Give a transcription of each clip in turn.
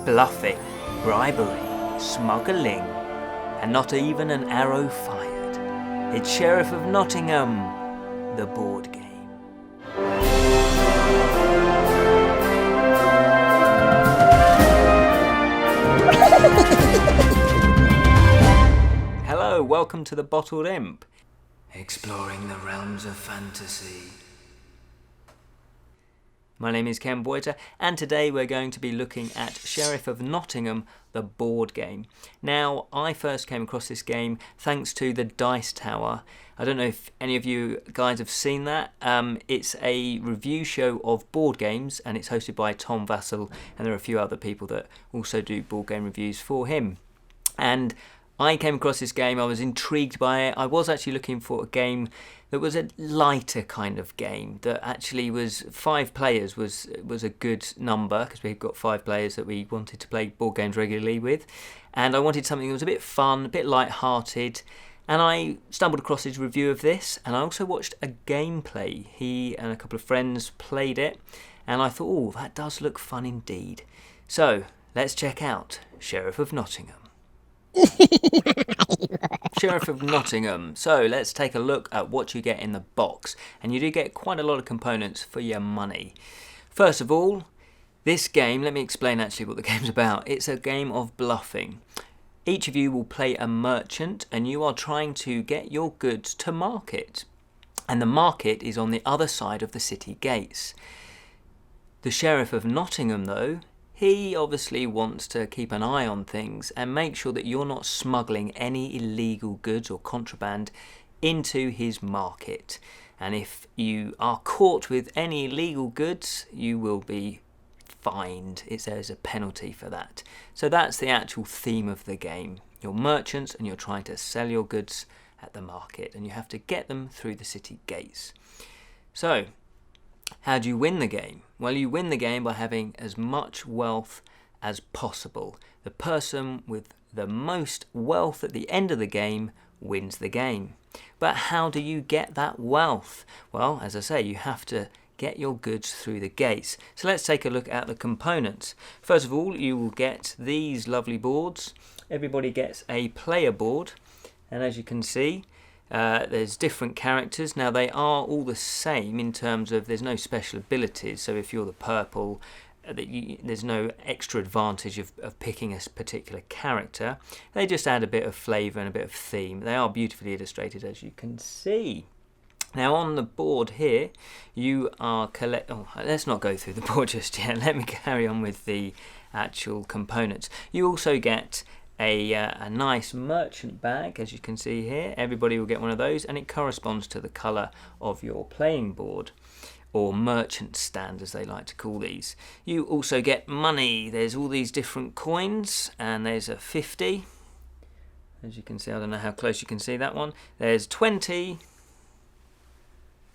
bluffing, bribery, smuggling, and not even an arrow fired. It's Sheriff of Nottingham, the board game. Hello, welcome to the Bottled Imp, exploring the realms of fantasy. My name is Ken Boyter, and today we're going to be looking at Sheriff of Nottingham, the board game. Now, I first came across this game thanks to the Dice Tower. I don't know if any of you guys have seen that. It's a review show of board games, and it's hosted by Tom Vasel, and there are a few other people that also do board game reviews for him. And I came across this game, I was intrigued by it. I was actually looking for a game that was a lighter kind of game, that actually was 5 players was a good number, because we've got 5 players that we wanted to play board games regularly with. And I wanted something that was a bit fun, a bit light-hearted. And I stumbled across his review of this, and I also watched a gameplay. He and a couple of friends played it, and I thought, oh, that does look fun indeed. So, let's check out Sheriff of Nottingham. Sheriff of Nottingham. So let's take a look at what you get in the box, and you do get quite a lot of components for your money. First of all, this game, let me explain actually what the game's about. It's a game of bluffing. Each of you will play a merchant, and you are trying to get your goods to market, and the market is on the other side of the city gates. The Sheriff of Nottingham, though, he obviously wants to keep an eye on things and make sure that you're not smuggling any illegal goods or contraband into his market. And if you are caught with any illegal goods, you will be fined. There's a penalty for that. So that's the actual theme of the game. You're merchants and you're trying to sell your goods at the market, and you have to get them through the city gates. So, how do you win the game? Well, you win the game by having as much wealth as possible. The person with the most wealth at the end of the game wins the game. But how do you get that wealth? Well, as I say, you have to get your goods through the gates. So let's take a look at the components. First of all, you will get these lovely boards. Everybody gets a player board, and as you can see, there's different characters. Now, they are all the same in terms of there's no special abilities. So if you're the purple, there's no extra advantage of picking a particular character. They just add a bit of flavour and a bit of theme. They are beautifully illustrated, as you can see. Now, on the board here, you are let's not go through the board just yet. Let me carry on with the actual components. You also get a nice merchant bag, as you can see here. Everybody will get one of those, and it corresponds to the colour of your playing board, or merchant stand as they like to call these. You also get money. There's all these different coins, and there's a 50, as you can see. I don't know how close you can see that one. There's 20,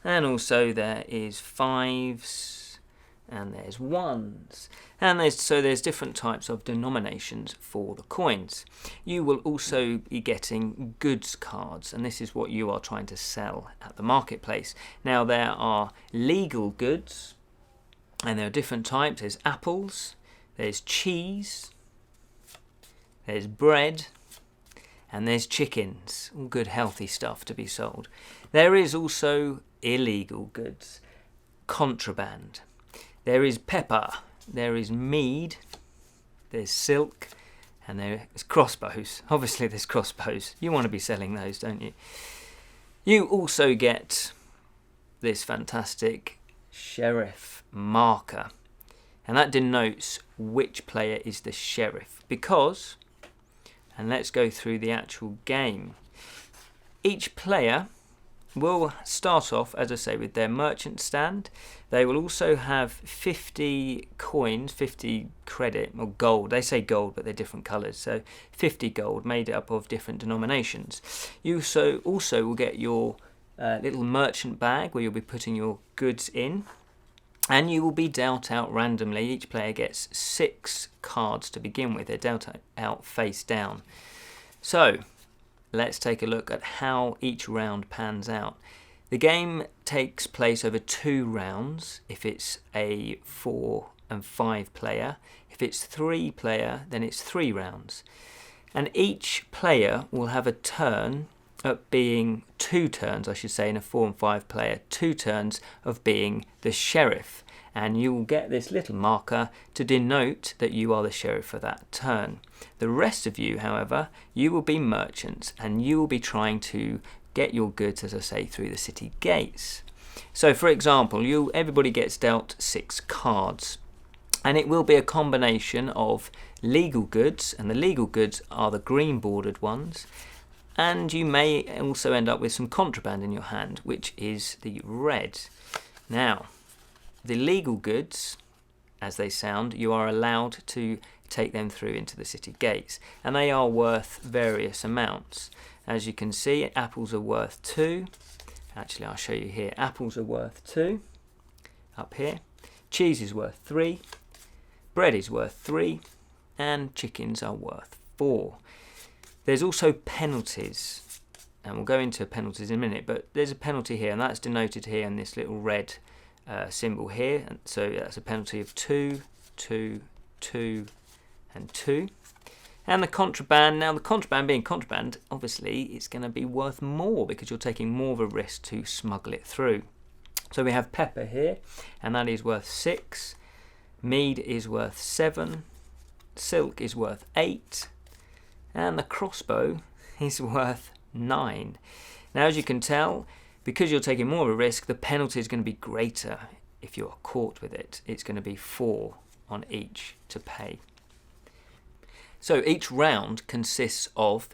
and also there is 5s, and there's 1s, and there's different types of denominations for the coins. You will also be getting goods cards, and this is what you are trying to sell at the marketplace. Now, there are legal goods, and there are different types. There's apples, there's cheese, there's bread, and there's chickens. All good healthy stuff to be sold. There is also illegal goods, contraband. There is pepper, there is mead, there's silk, and there's crossbows. Obviously there's crossbows. You want to be selling those, don't you? You also get this fantastic sheriff marker, and that denotes which player is the sheriff. Because, and let's go through the actual game, each player will start off, as I say, with their merchant stand. They will also have 50 coins, 50 credit, or gold. They say gold, but they're different colours. So 50 gold made up of different denominations. You also will get your little merchant bag where you'll be putting your goods in. And you will be dealt out randomly. Each player gets 6 cards to begin with. They're dealt out face down. So, let's take a look at how each round pans out. The game takes place over 2 rounds if it's a 4 and 5 player. If it's 3 player, then it's 3 rounds. And each player will have a turn at being 2 turns, I should say, in a 4 and 5 player, 2 turns of being the sheriff. And you will get this little marker to denote that you are the sheriff for that turn. The rest of you, however, you will be merchants, and you will be trying to get your goods, as I say, through the city gates. So for example, everybody gets dealt 6 cards, and it will be a combination of legal goods, and the legal goods are the green bordered ones, and you may also end up with some contraband in your hand, which is the red. Now, the legal goods, as they sound, you are allowed to take them through into the city gates, and they are worth various amounts. As you can see, apples are worth 2. Actually, I'll show you here. Apples are worth 2 up here. Cheese is worth 3. Bread is worth 3. And chickens are worth 4. There's also penalties, and we'll go into penalties in a minute, but there's a penalty here, and that's denoted here in this little red symbol here. And so that's a penalty of 2, 2, 2, and 2. And the contraband, now the contraband being contraband, obviously it's going to be worth more because you're taking more of a risk to smuggle it through. So we have pepper here, and that is worth 6. Mead is worth 7. Silk is worth 8. And the crossbow is worth 9. Now, as you can tell, because you're taking more of a risk, the penalty is going to be greater if you're caught with it. It's going to be 4 on each to pay. So each round consists of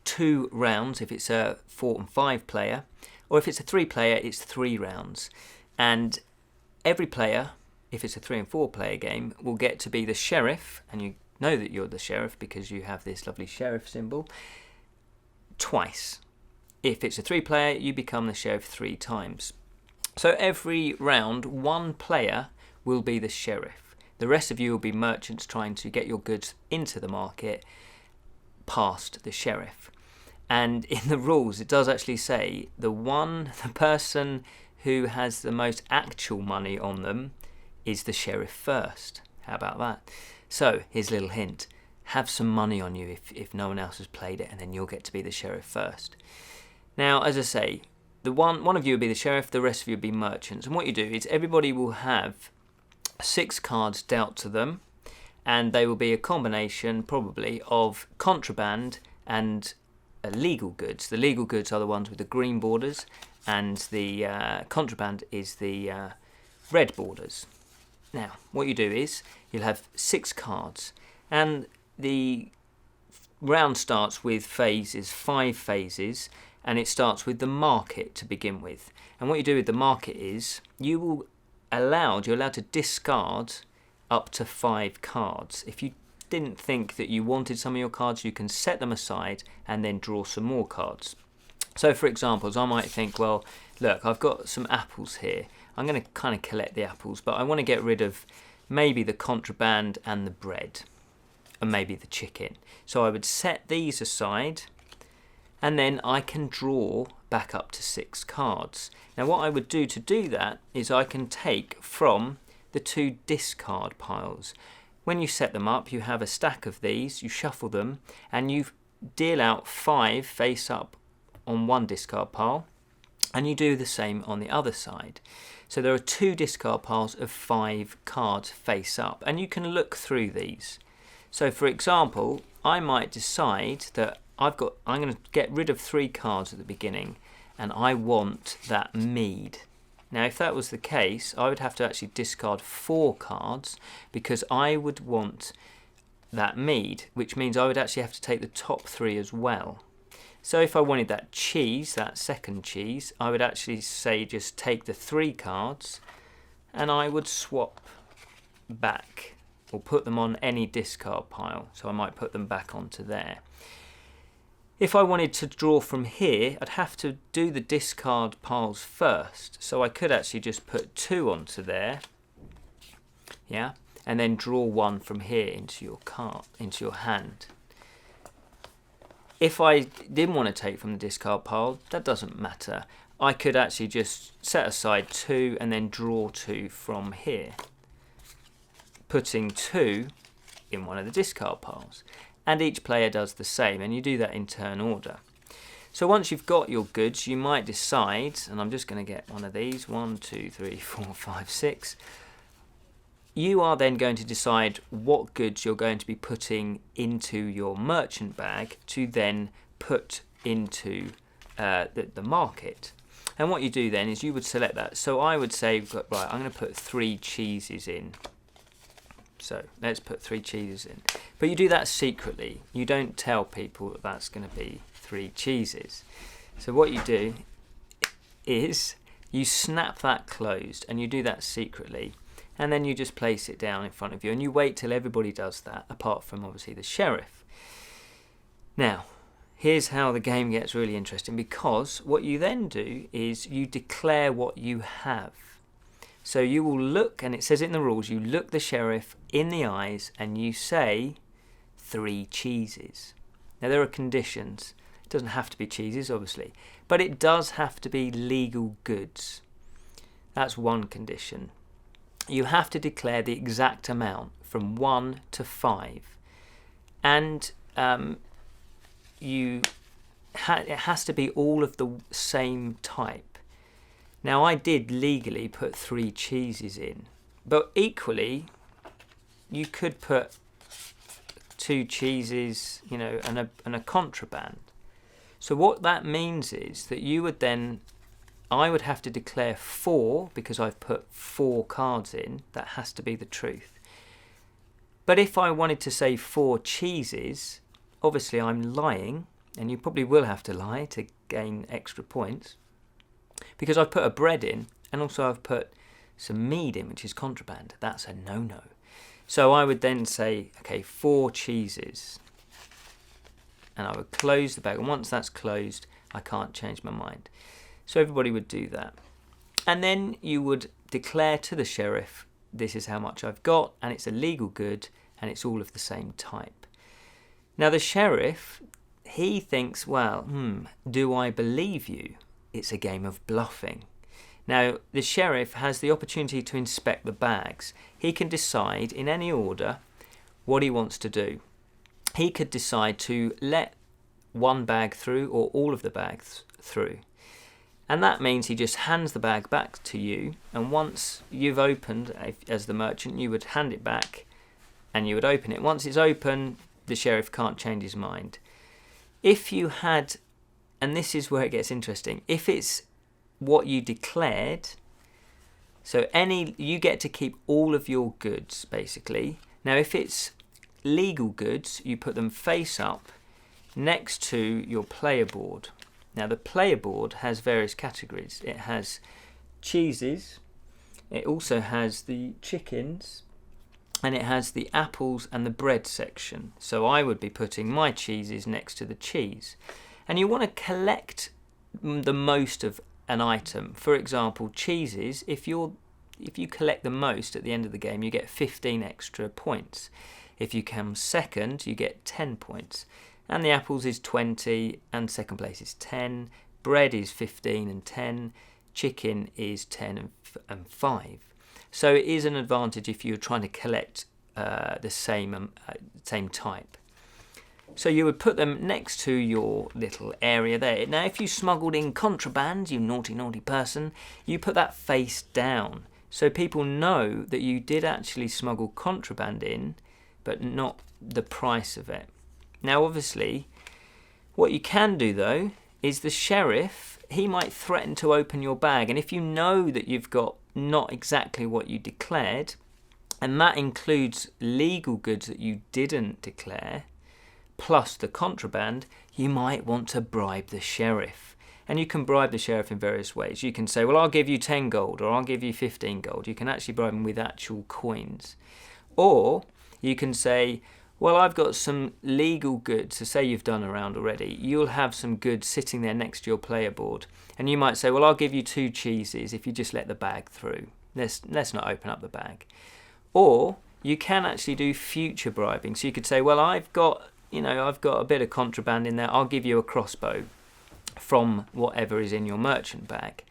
2 rounds if it's a 4 and 5 player, or if it's a 3 player, it's 3 rounds. And every player, if it's a 3 and 4 player game, will get to be the sheriff, and you know that you're the sheriff because you have this lovely sheriff symbol, twice. If it's a 3 player, you become the sheriff 3 times. So every round, 1 player will be the sheriff. The rest of you will be merchants trying to get your goods into the market past the sheriff. And in the rules, it does actually say the person who has the most actual money on them is the sheriff first. How about that? So here's a little hint. Have some money on you if no one else has played it, and then you'll get to be the sheriff first. Now, as I say, the one of you will be the sheriff, the rest of you will be merchants. And what you do is everybody will have 6 cards dealt to them, and they will be a combination, probably, of contraband and legal goods. The legal goods are the ones with the green borders, and the contraband is the red borders. Now, what you do is you'll have 6 cards, and the round starts with 5 phases, and it starts with the market to begin with. And what you do with the market is you're allowed to discard up to 5 cards. If you didn't think that you wanted some of your cards, you can set them aside and then draw some more cards. So for examples, I might think, well, look, I've got some apples here. I'm going to kind of collect the apples, but I want to get rid of maybe the contraband and the bread, and maybe the chicken. So I would set these aside, and then I can draw back up to 6 cards. Now what I would do to do that is I can take from the 2 discard piles. When you set them up, you have a stack of these, you shuffle them, and you deal out 5 face up on one discard pile, and you do the same on the other side. So there are 2 discard piles of 5 cards face up, and you can look through these. So for example, I might decide that I'm going to get rid of 3 cards at the beginning, and I want that mead. Now if that was the case, I would have to actually discard 4 cards because I would want that mead, which means I would actually have to take the top 3 as well. So if I wanted that cheese, that second cheese, I would actually say just take the 3 cards and I would swap back or put them on any discard pile. So I might put them back onto there. If I wanted to draw from here, I'd have to do the discard piles first. So I could actually just put 2 onto there, yeah, and then draw 1 from here into your hand. If I didn't want to take from the discard pile, that doesn't matter. I could actually just set aside 2 and then draw 2 from here. putting 2 in one of the discard piles. And each player does the same, and you do that in turn order. So once you've got your goods, you might decide, and I'm just going to get one of these, 1, 2, 3, 4, 5, 6. You are then going to decide what goods you're going to be putting into your merchant bag to then put into the market. And what you do then is you would select that. So I would say, right, I'm going to put 3 cheeses in. So let's put 3 cheeses in. But you do that secretly. You don't tell people that that's going to be 3 cheeses. So what you do is you snap that closed, and you do that secretly, and then you just place it down in front of you, and you wait till everybody does that, apart from obviously the sheriff. Now, here's how the game gets really interesting, because what you then do is you declare what you have. So you will look, and it says in the rules, you look the sheriff in the eyes and you say 3 cheeses. Now there are conditions. It doesn't have to be cheeses, obviously, but it does have to be legal goods. That's one condition. You have to declare the exact amount from 1 to 5, and it has to be all of the same type. Now I did legally put 3 cheeses in, but equally you could put 2 cheeses, you know, and a contraband. So what that means is that you would then, I would have to declare 4, because I've put 4 cards in. That has to be the truth. But if I wanted to say 4 cheeses, obviously I'm lying, and you probably will have to lie to gain extra points, because I've put a bread in, and also I've put some mead in, which is contraband. That's a no-no. So I would then say, okay, 4 cheeses, and I would close the bag, and once that's closed, I can't change my mind. So everybody would do that. And then you would declare to the sheriff, this is how much I've got, and it's a legal good, and it's all of the same type. Now the sheriff, he thinks, well, do I believe you? It's a game of bluffing. Now, the sheriff has the opportunity to inspect the bags. He can decide in any order what he wants to do. He could decide to let one bag through or all of the bags through. And that means he just hands the bag back to you, and once you've opened, as the merchant, you would hand it back and you would open it. Once it's open, the sheriff can't change his mind. If you had, and this is where it gets interesting, if it's what you declared, so you get to keep all of your goods, basically. Now, if it's legal goods, you put them face up next to your player board. Now, the player board has various categories. It has cheeses, it also has the chickens, and it has the apples and the bread section. So I would be putting my cheeses next to the cheese. And you want to collect the most of an item. For example, cheeses, if you collect the most at the end of the game, you get 15 extra points. If you come second, you get 10 points. And the apples is 20, and second place is 10. Bread is 15 and 10. Chicken is 10 and 5. So it is an advantage if you're trying to collect the same type. So you would put them next to your little area there. Now, if you smuggled in contraband, you naughty, naughty person, you put that face down. So people know that you did actually smuggle contraband in, but not the price of it. Now, obviously, what you can do, though, is the sheriff, he might threaten to open your bag. And if you know that you've got not exactly what you declared, and that includes legal goods that you didn't declare, plus the contraband, you might want to bribe the sheriff. And you can bribe the sheriff in various ways. You can say, well, I'll give you 10 gold, or I'll give you 15 gold. You can actually bribe him with actual coins. Or you can say, well, I've got some legal goods. So say you've done a round already. You'll have some goods sitting there next to your player board. And you might say, well, I'll give you 2 cheeses if you just let the bag through. Let's not open up the bag. Or you can actually do future bribing. So you could say, well, I've got a bit of contraband in there. I'll give you a crossbow from whatever is in your merchant bag.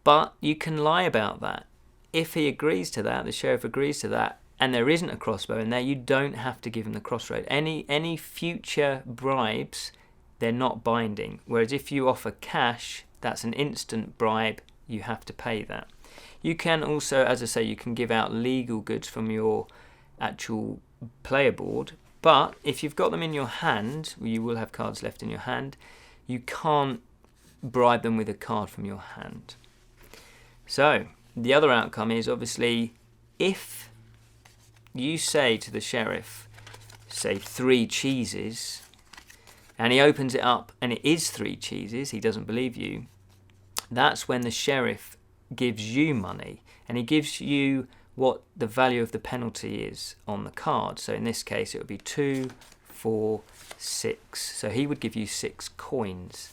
But you can lie about that. If he agrees to that, the sheriff agrees to that, and there isn't a crossbow in there, you don't have to give him the crossroad. Any future bribes, they're not binding. Whereas if you offer cash, that's an instant bribe, you have to pay that. You can also, as I say, you can give out legal goods from your actual player board, but if you've got them in your hand, you will have cards left in your hand, you can't bribe them with a card from your hand. So the other outcome is, obviously, if you say to the sheriff, say 3 cheeses, and he opens it up and it is 3 cheeses, he doesn't believe you, that's when the sheriff gives you money, and he gives you what the value of the penalty is on the card. So in this case it would be 2, 4, 6. So he would give you 6 coins.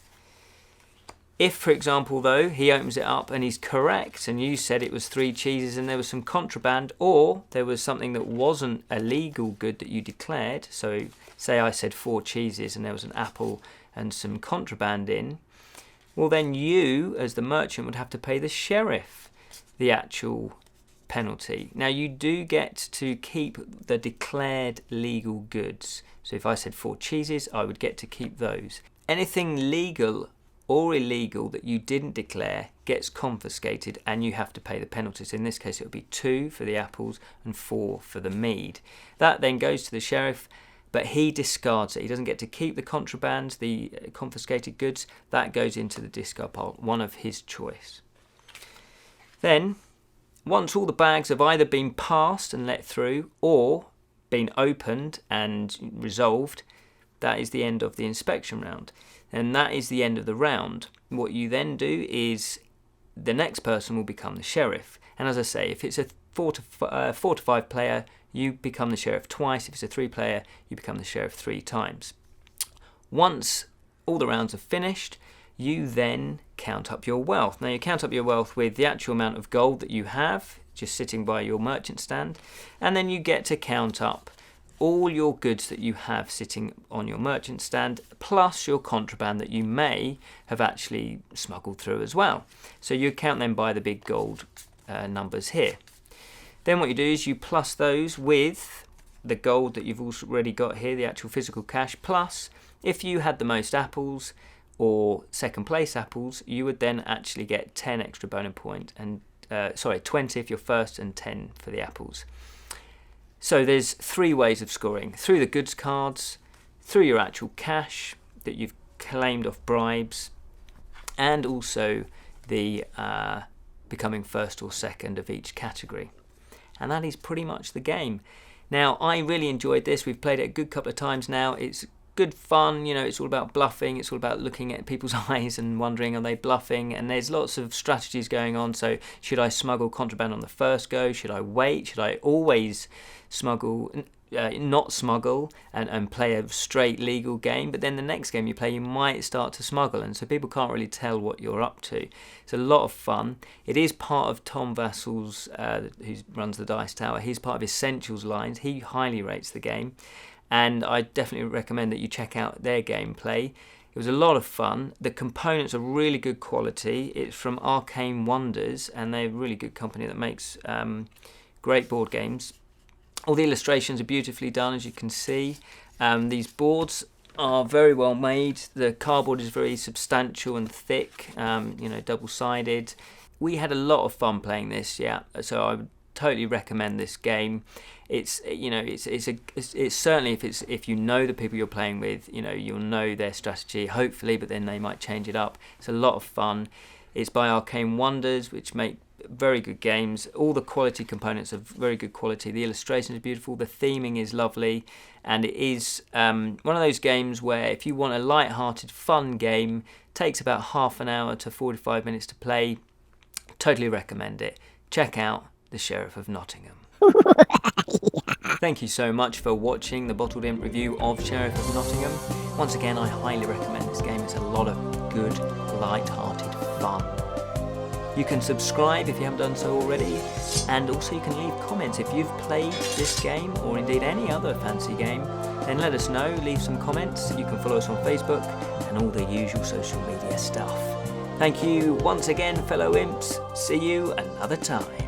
If, for example, though, he opens it up and he's correct and you said it was 3 cheeses and there was some contraband, or there was something that wasn't a legal good that you declared, so say I said 4 cheeses and there was an apple and some contraband in, well then you, as the merchant, would have to pay the sheriff the actual penalty. Now you do get to keep the declared legal goods. So if I said 4 cheeses, I would get to keep those. Anything legal or illegal that you didn't declare gets confiscated and you have to pay the penalties. In this case it would be 2 for the apples and 4 for the mead. That then goes to the sheriff, but he discards it. He doesn't get to keep the contraband, the confiscated goods. That goes into the discard pile, one of his choice. Then, once all the bags have either been passed and let through or been opened and resolved, that is the end of the inspection round. And that is the end of the round. What you then do is the next person will become the sheriff. And as I say, if it's a 4 to 5 player, you become the sheriff twice. If it's a 3 player, you become the sheriff 3 times. Once all the rounds are finished, you then count up your wealth. Now you count up your wealth with the actual amount of gold that you have just sitting by your merchant stand, and then you get to count up all your goods that you have sitting on your merchant stand, plus your contraband that you may have actually smuggled through as well. So you count them by the big gold numbers here. Then what you do is you plus those with the gold that you've already got here, the actual physical cash, plus if you had the most apples or second place apples, you would then actually get 10 extra bonus point, and 20 if you're first and 10 for the apples. So there's 3 ways of scoring: through the goods cards, through your actual cash that you've claimed off bribes, and also the becoming first or second of each category. And that is pretty much the game. Now, I really enjoyed this. We've played it a good couple of times now. It's good fun, you know, it's all about bluffing, it's all about looking at people's eyes and wondering, are they bluffing? And there's lots of strategies going on. So should I smuggle contraband on the first go? Should I wait? Should I always smuggle, not smuggle and play a straight legal game? But then the next game you play, you might start to smuggle, and so people can't really tell what you're up to. It's a lot of fun. It is part of Tom Vasel's, who runs the Dice Tower, he's part of Essentials lines. He highly rates the game, and I definitely recommend that you check out their gameplay. It was a lot of fun. The components are really good quality. It's from Arcane Wonders, and they're a really good company that makes great board games. All the illustrations are beautifully done, as you can see. These boards are very well made. The cardboard is very substantial and thick, you know, double-sided. We had a lot of fun playing this, yeah. So I would totally recommend this game. It's, you know, it's certainly, if you know the people you're playing with, you know, you'll know their strategy, hopefully, but then they might change it up. It's a lot of fun. It's by Arcane Wonders, which make very good games. All the quality components are very good quality. The illustrations are beautiful. The theming is lovely, and it is one of those games where if you want a light-hearted, fun game, takes about half an hour to 45 minutes to play. Totally recommend it. Check out the Sheriff of Nottingham. Thank you so much for watching the Bottled Imp review of Sheriff of Nottingham. Once again, I highly recommend this game. It's a lot of good, light-hearted fun. You can subscribe if you haven't done so already, and also you can leave comments. If you've played this game, or indeed any other fancy game, then let us know, leave some comments. You can follow us on Facebook and all the usual social media stuff. Thank you once again, fellow imps. See you another time.